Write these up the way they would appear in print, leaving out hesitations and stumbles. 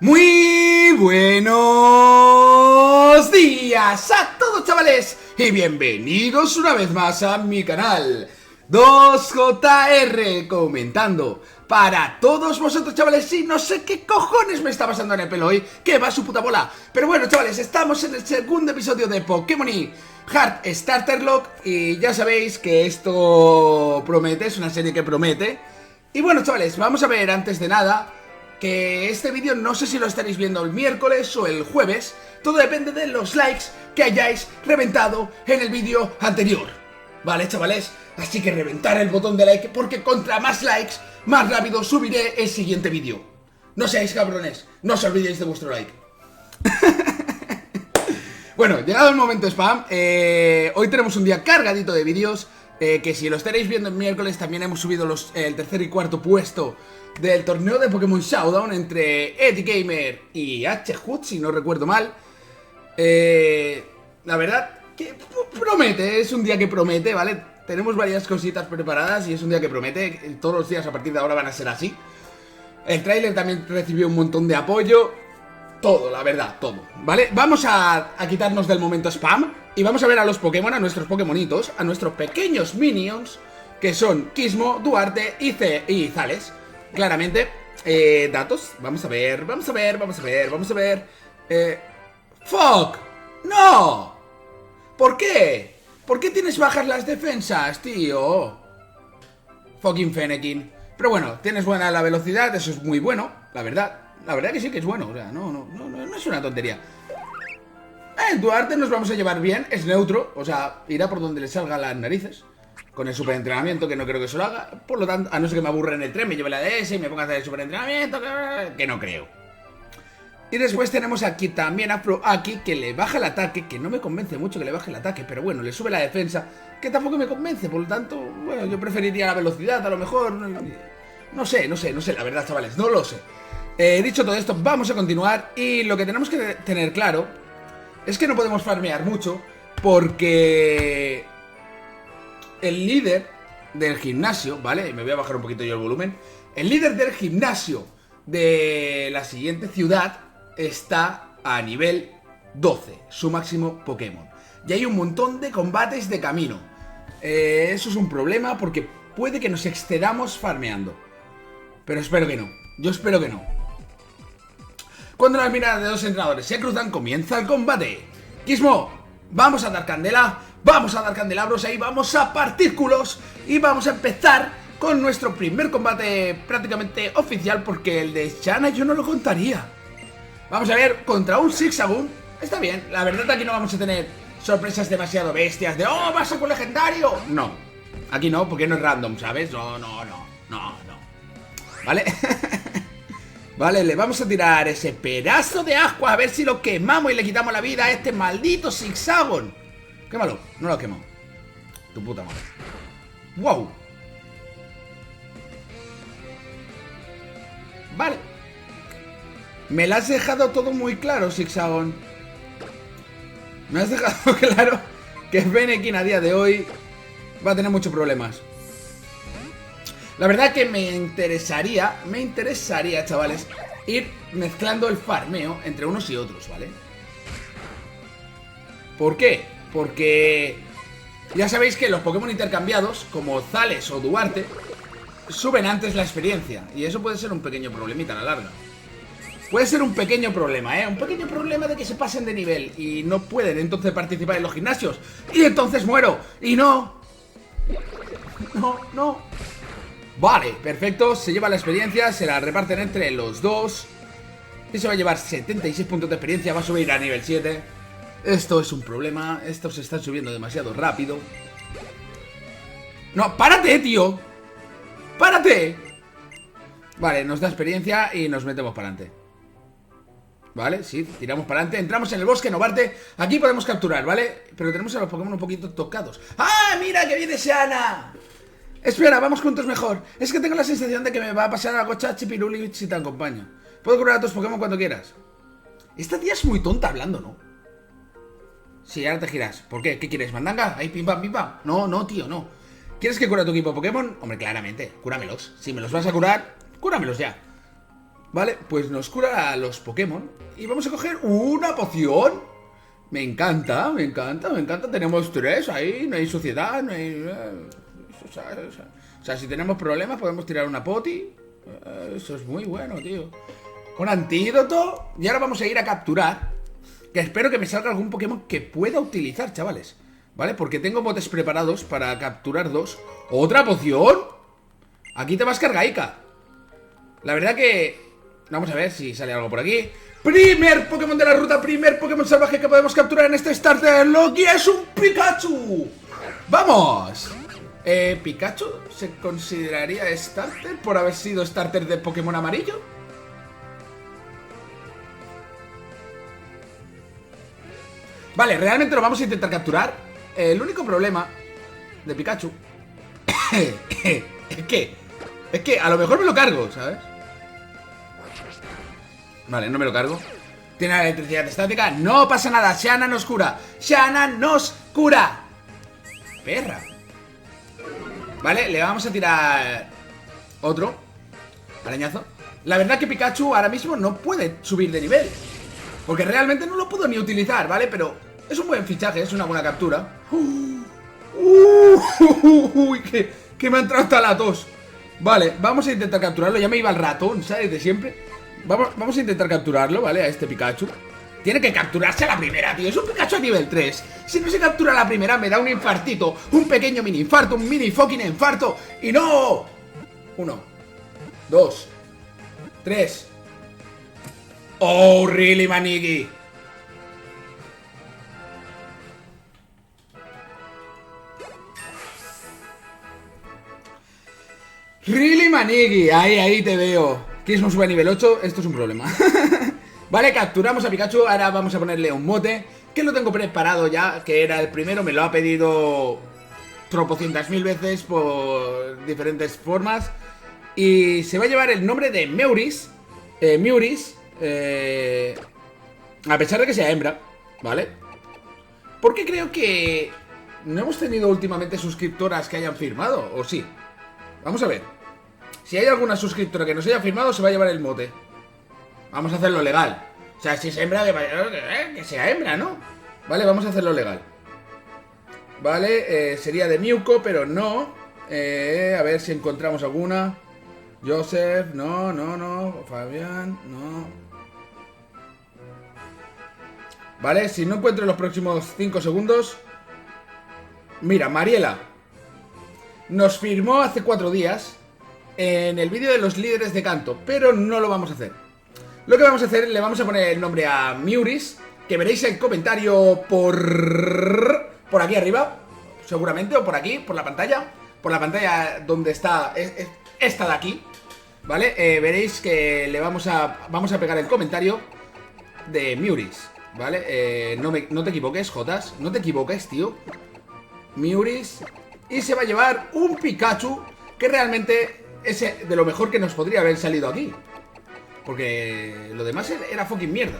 Muy buenos días a todos, chavales, y bienvenidos una vez más a mi canal 2JR, comentando para todos vosotros, chavales. Y no sé qué cojones me está pasando en el pelo hoy, que va su puta bola. Pero bueno, chavales, estamos en el segundo episodio de Pokémon y Heart Starter Lock, y ya sabéis que esto promete, es una serie que promete. Y bueno, chavales, vamos a ver antes de nada que este vídeo no sé si lo estaréis viendo el miércoles o el jueves. Todo depende de los likes que hayáis reventado en el vídeo anterior. Vale, chavales, así que reventar el botón de like, porque contra más likes, más rápido subiré el siguiente vídeo. No seáis cabrones, no os olvidéis de vuestro like. Bueno, llegado el momento spam, hoy tenemos un día cargadito de vídeos. Que si lo estaréis viendo el miércoles, también hemos subido el tercer y cuarto puesto del torneo de Pokémon Showdown entre Eddie Gamer y H-Hood, si no recuerdo mal. La verdad que promete, es un día que promete, ¿vale? Tenemos varias cositas preparadas y es un día que promete. Todos los días a partir de ahora van a ser así. El tráiler también recibió un montón de apoyo. Todo, la verdad, todo, ¿vale? Vamos a quitarnos del momento spam y vamos a ver a los Pokémon, a nuestros Pokémonitos, a nuestros pequeños Minions, que son Kismo, Duarte y Zales. Claramente, datos, vamos a ver. ¡Fuck! ¡No! ¿Por qué? ¿Por qué tienes bajas las defensas, tío? Fucking Fennekin. Pero bueno, tienes buena la velocidad, eso es muy bueno, la verdad. La verdad que sí que es bueno, o sea, no es una tontería. Duarte nos vamos a llevar bien, es neutro, o sea, irá por donde le salgan las narices. Con el superentrenamiento, que no creo que se lo haga. Por lo tanto, a no ser que me aburra en el tren, me lleve la DS y me ponga a hacer el superentrenamiento, que no creo. Y después tenemos aquí también a Proaki, que le baja el ataque, que no me convence mucho que le baje el ataque, pero bueno, le sube la defensa, que tampoco me convence, por lo tanto, bueno, yo preferiría la velocidad, a lo mejor. No sé, la verdad, chavales, no lo sé. Dicho todo esto, vamos a continuar. Y lo que tenemos que tener claro es que no podemos farmear mucho, porque el líder del gimnasio, ¿vale? Me voy a bajar un poquito yo el volumen. El líder del gimnasio de la siguiente ciudad está a nivel 12, su máximo Pokémon. Y hay un montón de combates de camino. Eso es un problema, porque puede que nos excedamos farmeando. Pero espero que no, yo espero que no. Cuando las miradas de dos entrenadores se cruzan, comienza el combate. Kismo, vamos a dar candela, bros, ahí vamos a partir culos. Y vamos a empezar con nuestro primer combate prácticamente oficial, porque el de Shana yo no lo contaría. Vamos a ver, contra un Zigzagoon. Está bien, la verdad aquí no vamos a tener sorpresas demasiado bestias de ¡oh, vas a con legendario! No, aquí no, porque no es random, ¿sabes? No. ¿Vale? Vale, le vamos a tirar ese pedazo de agua, a ver si lo quemamos y le quitamos la vida a este maldito Zigzagoon. Quémalo, no lo quemo. Tu puta madre. Wow. Vale. Me lo has dejado todo muy claro, Zigzagoon. Me has dejado claro que Fennekin a día de hoy va a tener muchos problemas. La verdad que me interesaría, chavales, ir mezclando el farmeo entre unos y otros, ¿vale? ¿Por qué? Porque ya sabéis que los Pokémon intercambiados, como Zales o Duarte, suben antes la experiencia. Y eso puede ser un pequeño problemita a la larga. Puede ser un pequeño problema, un pequeño problema de que se pasen de nivel y no pueden entonces participar en los gimnasios. Y entonces muero. Y no. Vale, perfecto, se lleva la experiencia, se la reparten entre los dos. Y se va a llevar 76 puntos de experiencia, va a subir a nivel 7. Esto es un problema, estos se están subiendo demasiado rápido. No, párate, tío. ¡Párate! Vale, nos da experiencia y nos metemos para adelante. Vale, sí, tiramos para adelante. Entramos en el bosque, Novarte. Aquí podemos capturar, ¿vale? Pero tenemos a los Pokémon un poquito tocados. ¡Ah, mira que viene Shana! Espera, vamos juntos mejor. Es que tengo la sensación de que me va a pasar algo chachi piruli si te acompaño. Puedo curar a tus Pokémon cuando quieras. Esta tía es muy tonta hablando, ¿no? Sí, ahora te giras. ¿Por qué? ¿Qué quieres? ¿Mandanga? Ahí, pim pam, pim pam. No, tío, no. ¿Quieres que cure a tu equipo Pokémon? Hombre, claramente, cúramelos. Si me los vas a curar, cúramelos ya. Vale, pues nos cura a los Pokémon. Y vamos a coger una poción. Me encanta, me encanta, me encanta. Tenemos 3 ahí, no hay suciedad, no hay... O sea, si tenemos problemas podemos tirar una poti. Eso es muy bueno, tío. Un antídoto. Y ahora vamos a ir a capturar. Que espero que me salga algún Pokémon que pueda utilizar, chavales. ¿Vale? Porque tengo botes preparados para capturar 2. ¿Otra poción? Aquí te vas cargaica. La verdad que... Vamos a ver si sale algo por aquí. Primer Pokémon de la ruta, primer Pokémon salvaje que podemos capturar en este Starter Lock. Y es un Pikachu. ¡Vamos! ¿Pikachu se consideraría Starter por haber sido Starter de Pokémon amarillo? Vale, realmente lo vamos a intentar capturar. El único problema de Pikachu es que a lo mejor me lo cargo, ¿sabes? Vale, no me lo cargo. Tiene la electricidad estática. No pasa nada, Shana nos cura. Shana nos cura. Perra. Vale, le vamos a tirar otro arañazo. La verdad que Pikachu ahora mismo no puede subir de nivel, porque realmente no lo puedo ni utilizar, ¿vale? Pero es un buen fichaje, es una buena captura. Que me ha entrado hasta la tos. Vale, vamos a intentar capturarlo. Ya me iba el ratón, ¿sabes? De siempre. Vamos a intentar capturarlo, ¿vale? A este Pikachu. Tiene que capturarse a la primera, tío. Es un Pikachu a nivel 3. Si no se captura a la primera me da un infartito. Un pequeño mini infarto, un mini fucking infarto. ¡Y no! 1, 2, 3. ¡Oh, really, Manigi! Really, Manigi. Ahí te veo. Kismo sube a nivel 8, esto es un problema. Vale, capturamos a Pikachu. Ahora vamos a ponerle un mote, que lo tengo preparado ya, que era el primero. Me lo ha pedido tropocientas mil veces por diferentes formas. Y se va a llevar el nombre de Meuris. A pesar de que sea hembra, ¿vale? Porque creo que no hemos tenido últimamente suscriptoras que hayan firmado, ¿o sí? Vamos a ver. Si hay alguna suscriptora que nos haya firmado, se va a llevar el mote. Vamos a hacerlo legal. O sea, si es hembra, que sea hembra, ¿no? Vale, vamos a hacerlo legal. Vale, sería de Mewco, pero no. A ver si encontramos alguna. Joseph, no. Fabián, no. Vale, si no encuentro en los próximos 5 segundos. Mira, Mariela nos firmó hace 4 días en el vídeo de los líderes de canto, pero no lo vamos a hacer. Lo que vamos a hacer, le vamos a poner el nombre a Meuris, que veréis el comentario por aquí arriba, seguramente, o por aquí, por la pantalla donde está esta de aquí, ¿vale? Veréis que le vamos a pegar el comentario de Meuris, ¿vale? No te equivoques, Jotas, no te equivoques, tío. Meuris, y se va a llevar un Pikachu que realmente es de lo mejor que nos podría haber salido aquí, porque lo demás era fucking mierda.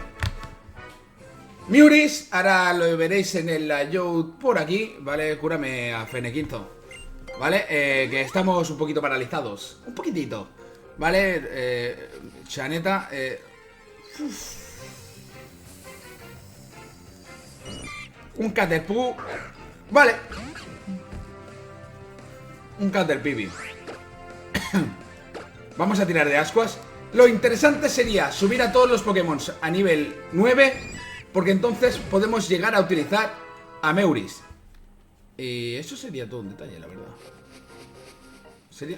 Meuris, ahora lo veréis en el layout por aquí, ¿vale? Cúrame a Fenequinto, ¿vale? Que estamos un poquito paralizados, un poquitito, ¿vale? Chaneta, un Caterpie, vale. Un Caterpie. Vamos a tirar de ascuas. Lo interesante sería subir a todos los Pokémon a nivel 9, porque entonces podemos llegar a utilizar a Meuris. Y eso sería todo un detalle, la verdad. Sería...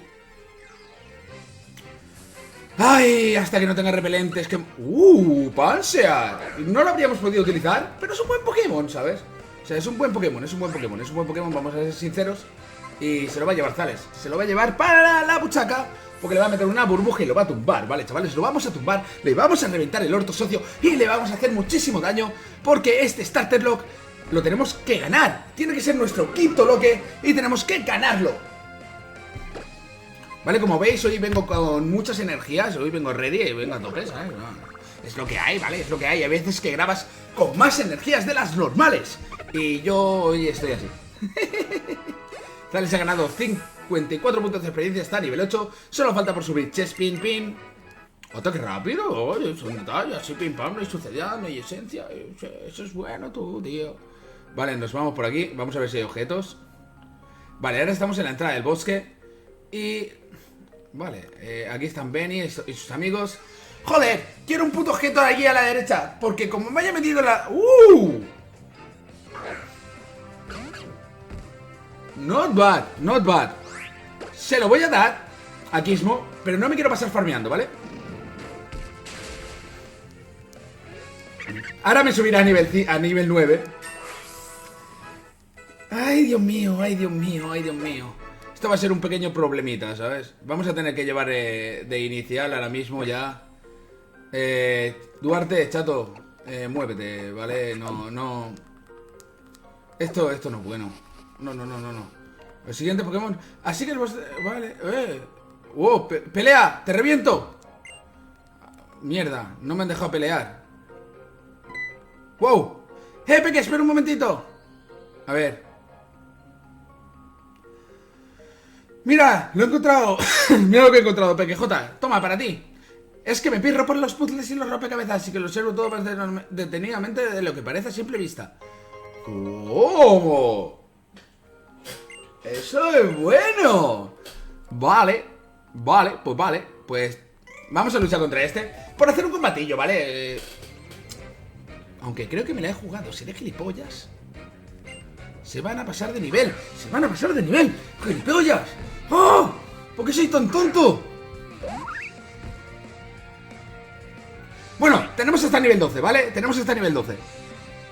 ¡Ay! Hasta que no tenga repelentes que... ¡Pansear! No lo habríamos podido utilizar, pero es un buen Pokémon, ¿sabes? O sea, es un buen Pokémon, vamos a ser sinceros. Y se lo va a llevar Zales. Se lo va a llevar para la buchaca, porque le va a meter una burbuja y lo va a tumbar, ¿vale, chavales? Lo vamos a tumbar, le vamos a reventar el orto socio y le vamos a hacer muchísimo daño, porque este Starter Lock lo tenemos que ganar. Tiene que ser nuestro quinto loque y tenemos que ganarlo. Vale, como veis, hoy vengo con muchas energías, hoy vengo ready y vengo a tope, ¿sabes? No, es lo que hay, ¿vale? Es lo que hay. Hay veces que grabas con más energías de las normales. Y yo hoy estoy así. Zales ha ganado 54 puntos de experiencia, está a nivel 8. Solo falta por subir Chespin Pin. Ataque rápido, oye, es un detalle, así pim pam, no hay sucedida, no hay esencia. Eso es bueno, tú, tío. Vale, nos vamos por aquí, vamos a ver si hay objetos. Vale, ahora estamos en la entrada del bosque. Y... Vale, aquí están Benny y sus amigos. ¡Joder! Quiero un puto objeto de aquí a la derecha, porque como me haya metido la... Not bad, not bad. Se lo voy a dar a Gizmo, pero no me quiero pasar farmeando, ¿vale? Ahora me subirá a nivel 9. Ay, Dios mío, ay, Dios mío, ay, Dios mío. Esto va a ser un pequeño problemita, ¿sabes? Vamos a tener que llevar de inicial ahora mismo ya. Duarte, chato, muévete, ¿vale? No. Esto no es bueno. No. El siguiente Pokémon. Así que el boss... Vale, ¡Wow! ¡Pelea! ¡Te reviento! Mierda, no me han dejado pelear. ¡Wow! Peque, espera un momentito. A ver. Mira, lo he encontrado. Mira lo que he encontrado, Pequejota. Toma, para ti. Es que me pirro por los puzzles y los rompecabezas y que lo observo todo más detenidamente de lo que parece a simple vista. ¿Cómo? ¡Eso es bueno! Vale, pues vamos a luchar contra este por hacer un combatillo, ¿vale? Aunque creo que me la he jugado, seré gilipollas. Se van a pasar de nivel, ¡gilipollas! ¡Oh! ¿Por qué soy tan tonto? Bueno, tenemos hasta nivel 12, ¿vale?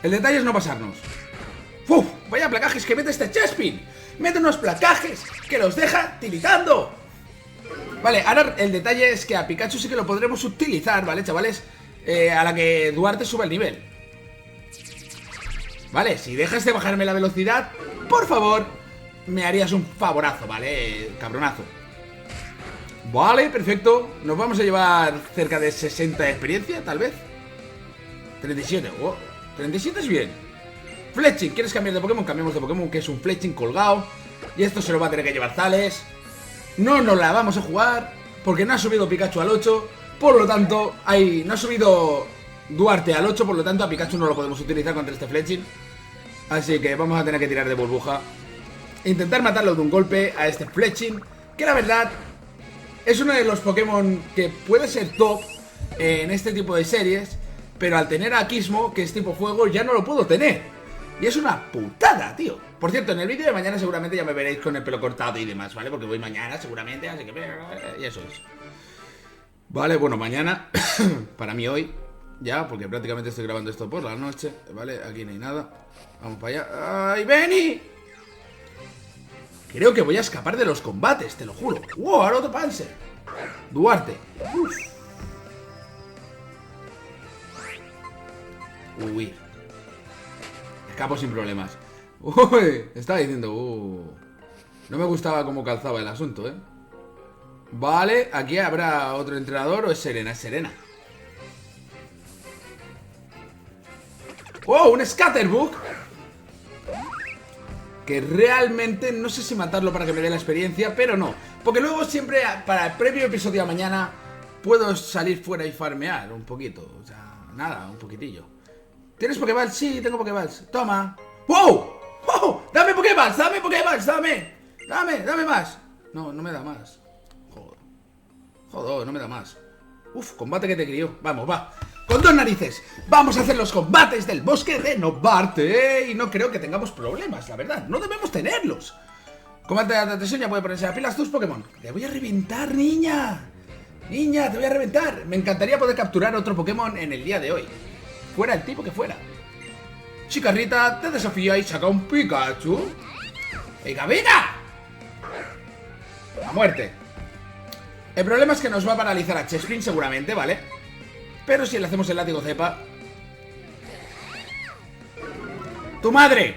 El detalle es no pasarnos. ¡Uf! Vaya placajes que mete este Chespin. Mete unos placajes que los deja tiritando. Vale, ahora el detalle es que a Pikachu sí que lo podremos utilizar, ¿vale, chavales? A la que Duarte suba el nivel. Vale, si dejas de bajarme la velocidad, por favor, me harías un favorazo, ¿vale? Cabronazo. Vale, perfecto. Nos vamos a llevar cerca de 60 de experiencia, tal vez. 37, 37 es bien. Fletching, ¿quieres cambiar de Pokémon? Cambiamos de Pokémon, que es un Fletching colgado. Y esto se lo va a tener que llevar Zales. No nos la vamos a jugar, porque no ha subido Pikachu al 8. Por lo tanto, no ha subido Duarte al 8. Por lo tanto, a Pikachu no lo podemos utilizar contra este Fletching. Así que vamos a tener que tirar de burbuja. Intentar matarlo de un golpe a este Fletching, que la verdad es uno de los Pokémon que puede ser top en este tipo de series. Pero al tener a Gizmo, que es tipo fuego, ya no lo puedo tener. Y es una putada, tío. Por cierto, en el vídeo de mañana seguramente ya me veréis con el pelo cortado y demás, ¿vale? Porque voy mañana seguramente, así que... Y eso es. Vale, bueno, mañana, para mí hoy, ya, porque prácticamente estoy grabando esto por la noche, ¿vale? Aquí no hay nada. Vamos para allá. ¡Ay, Benny! Creo que voy a escapar de los combates, te lo juro. ¡Wow! Ahora otro Panzer. Duarte. Uf. Uy. Escapo sin problemas. Uy, estaba diciendo... No me gustaba cómo calzaba el asunto, ¿eh? Vale, aquí habrá otro entrenador o es Serena. Es Serena. ¡Oh! Un Scatterbug. Que realmente no sé si matarlo para que me dé la experiencia, pero no. Porque luego siempre, para el previo episodio de mañana, puedo salir fuera y farmear un poquito. O sea, nada, un poquitillo. ¿Tienes Pokéballs? Sí, tengo Pokéballs. Toma. ¡Wow! ¡Wow! ¡Dame Pokéballs! ¡Dame Pokéballs! ¡Dame! ¡Dame más! No, no me da más. Joder, no me da más. Uf, combate que te crió. Vamos, va. Con dos narices. Vamos a hacer los combates del bosque de Novarte. Y no creo que tengamos problemas, la verdad. No debemos tenerlos. Combate de atención, ya puede ponerse a pilas tus Pokémon. Te voy a reventar, niña. Niña, te voy a reventar. Me encantaría poder capturar otro Pokémon en el día de hoy. Fuera el tipo que fuera. Chicarrita, te desafía y saca un Pikachu. ¡Venga, venga! A muerte. El problema es que nos va a paralizar a Chespin seguramente, ¿vale? Pero si le hacemos el látigo cepa... ¡Tu madre!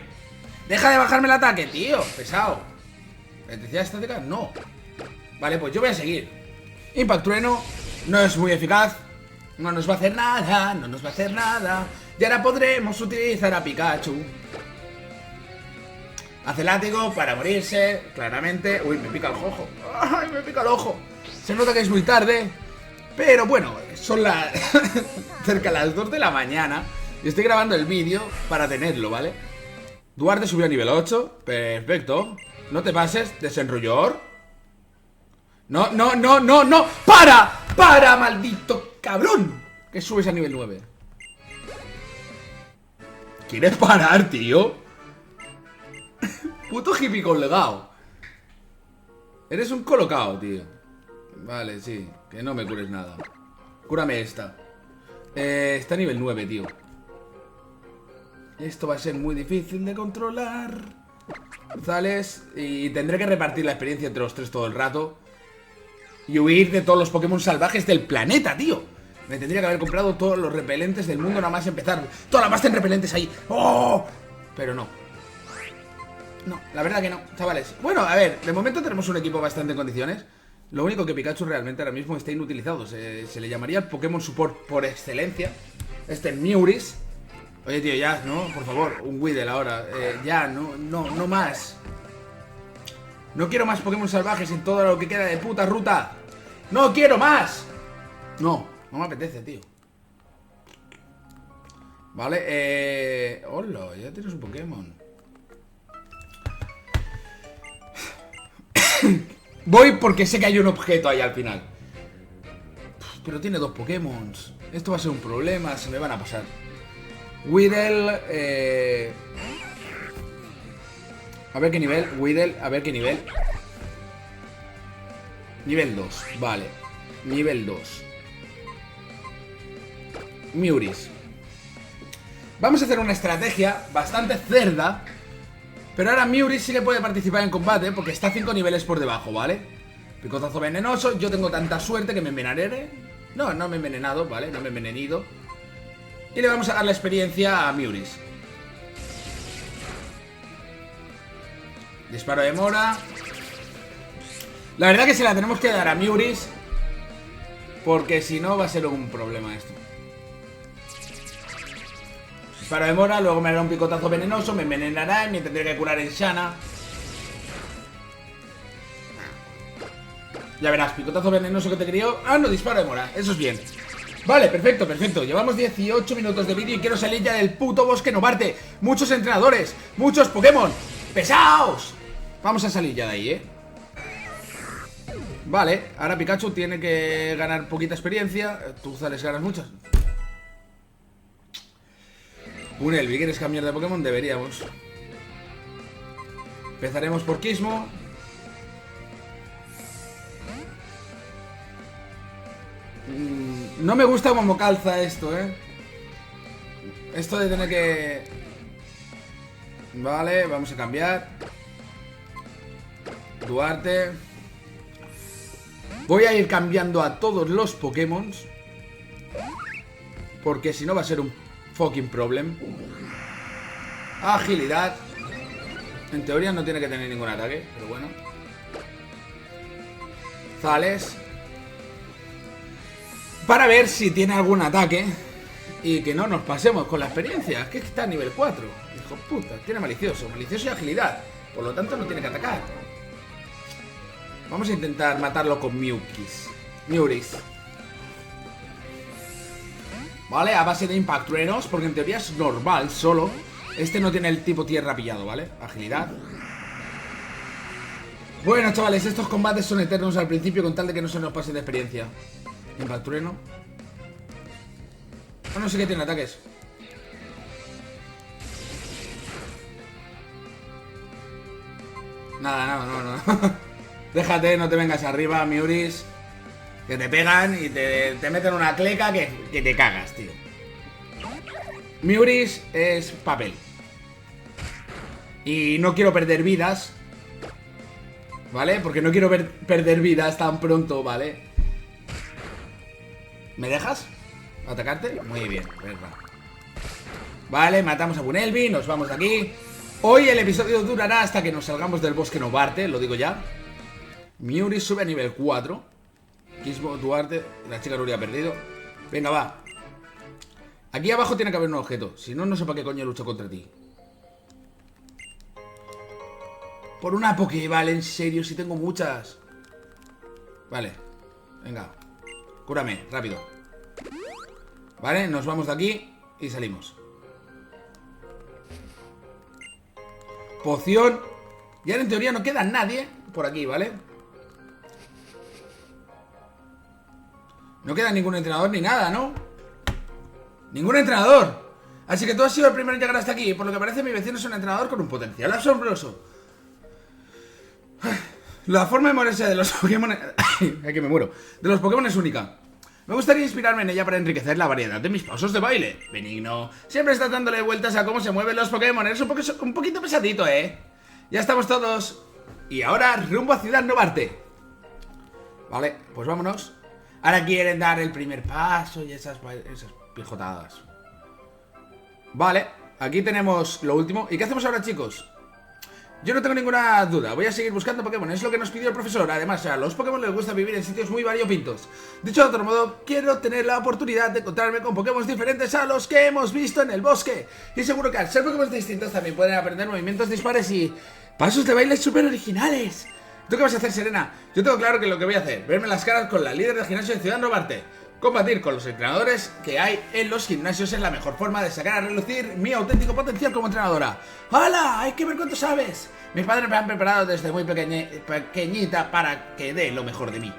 ¡Deja de bajarme el ataque, tío! Pesado. ¿Electricidad estática? No. Vale, pues yo voy a seguir. Impact Trueno. No es muy eficaz. No nos va a hacer nada. No nos va a hacer nada. Y ahora podremos utilizar a Pikachu. Hace látigo para morirse, claramente. Uy, me pica el ojo. ¡Ay, me pica el ojo! Se nota que es muy tarde. Pero bueno, son las cerca de las 2 de la mañana y estoy grabando el vídeo para tenerlo, ¿vale? Duarte subió a nivel 8. Perfecto. No te pases, desenrollor. No, no, no, no, no. ¡Para, maldito cabrón! Que subes a nivel 9. ¿Quieres parar, tío? Puto hippie colgado. Eres un colocado, tío. Vale, sí. Que no me cures nada. Cúrame esta. Está a nivel 9, tío. Esto va a ser muy difícil de controlar. Zales. Y tendré que repartir la experiencia entre los tres todo el rato. Y huir de todos los Pokémon salvajes del planeta, tío. Me tendría que haber comprado todos los repelentes del mundo nada más empezar. Todas las más en repelentes ahí. ¡Oh! Pero no. No, la verdad que no, chavales. Bueno, a ver, de momento tenemos un equipo bastante en condiciones. Lo único que Pikachu realmente ahora mismo está inutilizado. Se le llamaría el Pokémon Support por excelencia. Este Miuris. Oye, tío, ya, ¿no? Por favor, un Weedle ahora. Ya, no más. No quiero más Pokémon salvajes en todo lo que queda de puta ruta. ¡No quiero más! No me apetece, tío. Vale, hola, ya tienes un Pokémon. Voy porque sé que hay un objeto ahí al final. Pero tiene 2 Pokémon. Esto va a ser un problema, se me van a pasar. Weedle, a ver qué nivel, Weedle, a ver qué nivel. Nivel 2, vale. Nivel 2. Miuris. Vamos a hacer una estrategia bastante cerda. Pero ahora Miuris sí que puede participar en combate porque está 5 niveles por debajo, ¿vale? Picotazo venenoso, yo tengo tanta suerte que me envenenaré. No me he envenenado, ¿vale? No me he envenenido. Y le vamos a dar la experiencia a Miuris. Disparo de mora. La verdad que se la tenemos que dar a Miuris porque si no va a ser un problema esto. Disparo de mora, luego me hará un picotazo venenoso, me envenenará y me tendré que curar en Shana. Ya verás, picotazo venenoso que te crió. Ah, no, disparo de mora, eso es bien. Vale, perfecto, perfecto. Llevamos 18 minutos de vídeo y quiero salir ya del puto bosque Novarte. Muchos entrenadores, muchos Pokémon. ¡Pesaos! Vamos a salir ya de ahí, Vale, ahora Pikachu tiene que ganar poquita experiencia. Tú, Zales, ganas muchas. Un Elvi, ¿quieres cambiar de Pokémon? Deberíamos. Empezaremos por Kismo. No me gusta como calza esto, Esto de tener que... Vale, vamos a cambiar. Duarte. Voy a ir cambiando a todos los Pokémon porque si no va a ser un fucking problem. Agilidad. En teoría no tiene que tener ningún ataque, pero bueno. Zales. Para ver si tiene algún ataque y que no nos pasemos con la experiencia. Es que está a nivel 4. Hijo puta, tiene malicioso y agilidad. Por lo tanto no tiene que atacar. Vamos a intentar matarlo con Miuris. Vale, a base de Impact Truenos, porque en teoría es normal solo. Este no tiene el tipo tierra pillado, ¿vale? Agilidad. Bueno, chavales, estos combates son eternos al principio con tal de que no se nos pase de experiencia. Impact Trueno. Ah, no sé qué tiene ataques. Nada, no. Déjate, no te vengas arriba, Miuris. Que te pegan y te meten una cleca que te cagas, tío. Miuris es papel. Y no quiero perder vidas, ¿vale? Porque no quiero perder vidas tan pronto, ¿vale? ¿Me dejas atacarte? Muy bien, verdad. Vale, matamos a Bunelvi, nos vamos de aquí. Hoy el episodio durará hasta que nos salgamos del bosque Novarte, lo digo ya. Miuris sube a nivel 4. Kismo, Duarte, la chica Nuria ha perdido. Venga, va. Aquí abajo tiene que haber un objeto. Si no, no sé para qué coño lucho contra ti. Por una Pokéball, en serio, si tengo muchas. Vale, venga. Cúrame, rápido. Vale, nos vamos de aquí y salimos. Poción. Y ahora en teoría no queda nadie por aquí, ¿vale? No queda ningún entrenador ni nada, ¿no? Ningún entrenador. Así que tú has sido el primero en llegar hasta aquí. Por lo que parece, mi vecino es un entrenador con un potencial asombroso. La forma de moverse de los Pokémon... Ay, que me muero. De los Pokémon es única. Me gustaría inspirarme en ella para enriquecer la variedad de mis pasos de baile. Benigno. Siempre estás dándole vueltas a cómo se mueven los Pokémon. Eres un poquito pesadito, ¿eh? Ya estamos todos. Y ahora rumbo a Ciudad Novarte. Vale, pues vámonos. Ahora quieren dar el primer paso y esas pijotadas. Vale, aquí tenemos lo último. ¿Y qué hacemos ahora, chicos? Yo no tengo ninguna duda, voy a seguir buscando Pokémon, es lo que nos pidió el profesor. Además, a los Pokémon les gusta vivir en sitios muy variopintos. Dicho de otro modo, quiero tener la oportunidad de encontrarme con Pokémon diferentes a los que hemos visto en el bosque. Y seguro que al ser Pokémon distintos también pueden aprender movimientos dispares y pasos de baile súper originales. ¿Tú qué vas a hacer, Serena? Yo tengo claro que lo que voy a hacer, verme las caras con la líder del gimnasio de Ciudad Novarte. Combatir con los entrenadores que hay en los gimnasios es la mejor forma de sacar a relucir mi auténtico potencial como entrenadora. ¡Hala! ¡Hay que ver cuánto sabes! Mis padres me han preparado desde muy pequeñita para que dé lo mejor de mí.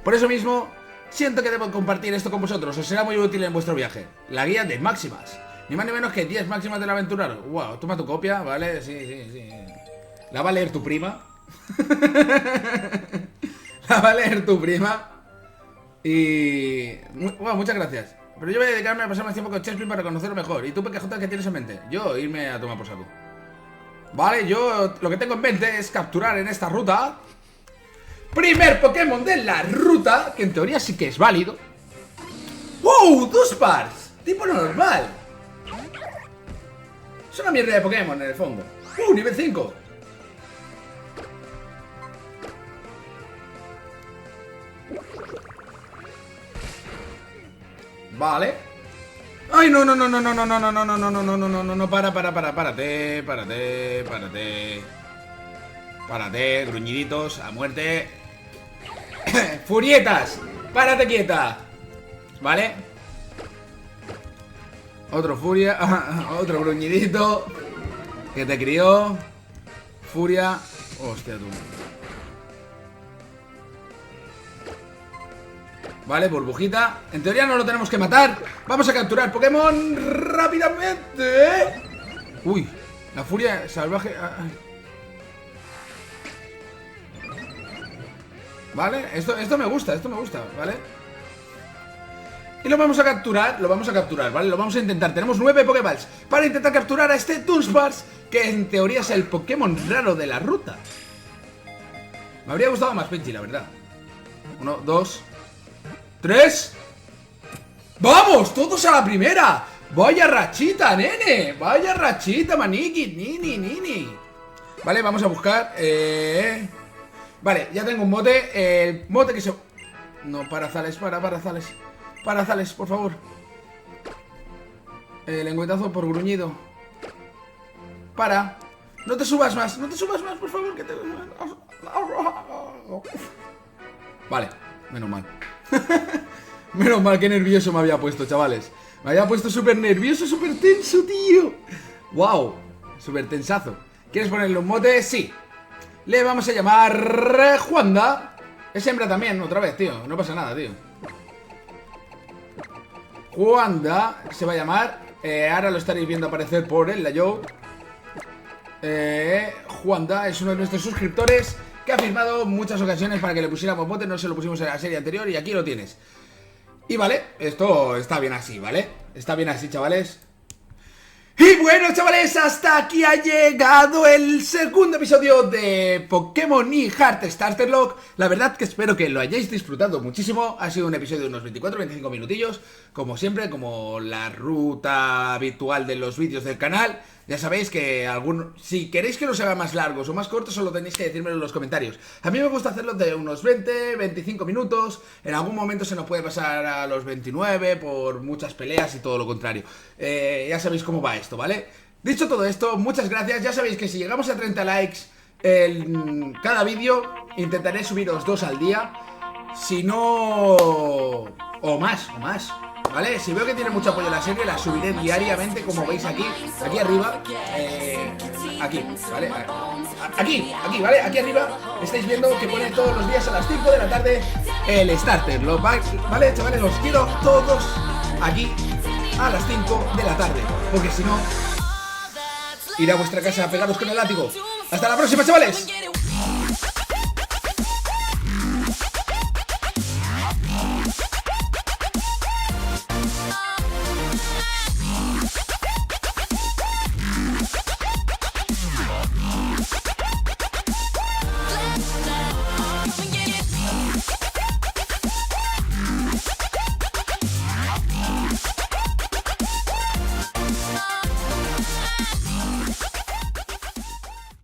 Por eso mismo, siento que debo compartir esto con vosotros. Os será muy útil en vuestro viaje. La guía de máximas. Ni más ni menos que 10 máximas del aventurero. Wow, toma tu copia, ¿vale? Sí. La va a leer tu prima. La va a leer tu prima. Y... Bueno, muchas gracias. Pero yo voy a dedicarme a pasar más tiempo con Chespin para conocerlo mejor. ¿Y tú, PKJ, qué tienes en mente? Yo, irme a tomar por saco. Vale, yo lo que tengo en mente es capturar en esta ruta primer Pokémon de la ruta, que en teoría sí que es válido. ¡Wow! Duspars, tipo normal. Es una mierda de Pokémon en el fondo. Nivel 5. Vale. Ay, no, párate, gruñiditos, a muerte. Furietas, párate quieta. Vale. Otro furia, otro gruñidito que te crió. Furia. Hostia, tú. Vale, burbujita. En teoría no lo tenemos que matar. Vamos a capturar Pokémon rápidamente. Uy, la furia salvaje. Vale, esto me gusta, ¿vale? Y lo vamos a capturar, ¿vale? Lo vamos a intentar. Tenemos 9 Pokéballs para intentar capturar a este Dunsparce, que en teoría es el Pokémon raro de la ruta. Me habría gustado más Pinchy, la verdad. 1, 2, 3. ¡Vamos! ¡Todos a la primera! ¡Vaya rachita, nene! ¡Vaya rachita, maniki! ¡Nini! Vale, vamos a buscar Vale, ya tengo un mote. El mote que se... No, Parazales, Parazales, por favor. Lengüetazo por gruñido. No te subas más, por favor, que te... Vale, menos mal. Menos mal, qué nervioso me había puesto, chavales. Me había puesto súper nervioso, súper tenso, tío. Wow, súper tensazo. ¿Quieres ponerle un mote? Sí. Le vamos a llamar Juanda. Es hembra también, otra vez, tío. No pasa nada, tío. Juanda se va a llamar. Ahora lo estaréis viendo aparecer por el layout. Juanda es uno de nuestros suscriptores que ha firmado en muchas ocasiones para que le pusiéramos bote. No se lo pusimos en la serie anterior y aquí lo tienes. Y vale, esto está bien así, ¿vale? Está bien así, chavales. Y bueno, chavales, hasta aquí ha llegado el segundo episodio de Pokémon y Heart Starter Lock. La verdad que espero que lo hayáis disfrutado muchísimo. Ha sido un episodio de unos 24-25 minutillos. Como siempre, como la ruta habitual de los vídeos del canal. Ya sabéis que si queréis que los haga más largos o más cortos, solo tenéis que decírmelo en los comentarios. A mí me gusta hacerlos de unos 20-25 minutos. En algún momento se nos puede pasar a los 29 por muchas peleas y todo lo contrario. Ya sabéis cómo va esto, ¿vale? Dicho todo esto, muchas gracias. Ya sabéis que si llegamos a 30 likes en cada vídeo, intentaré subiros 2 al día. Si no... O más, ¿vale? Si veo que tiene mucho apoyo la serie, la subiré diariamente, como veis aquí arriba. Aquí, ¿vale? Aquí, ¿vale? Aquí arriba estáis viendo que pone todos los días a las 5 de la tarde el starter. ¿Vale, chavales? Los quiero todos aquí a las 5 de la tarde, porque si no, iré a vuestra casa a pegaros con el látigo. ¡Hasta la próxima, chavales!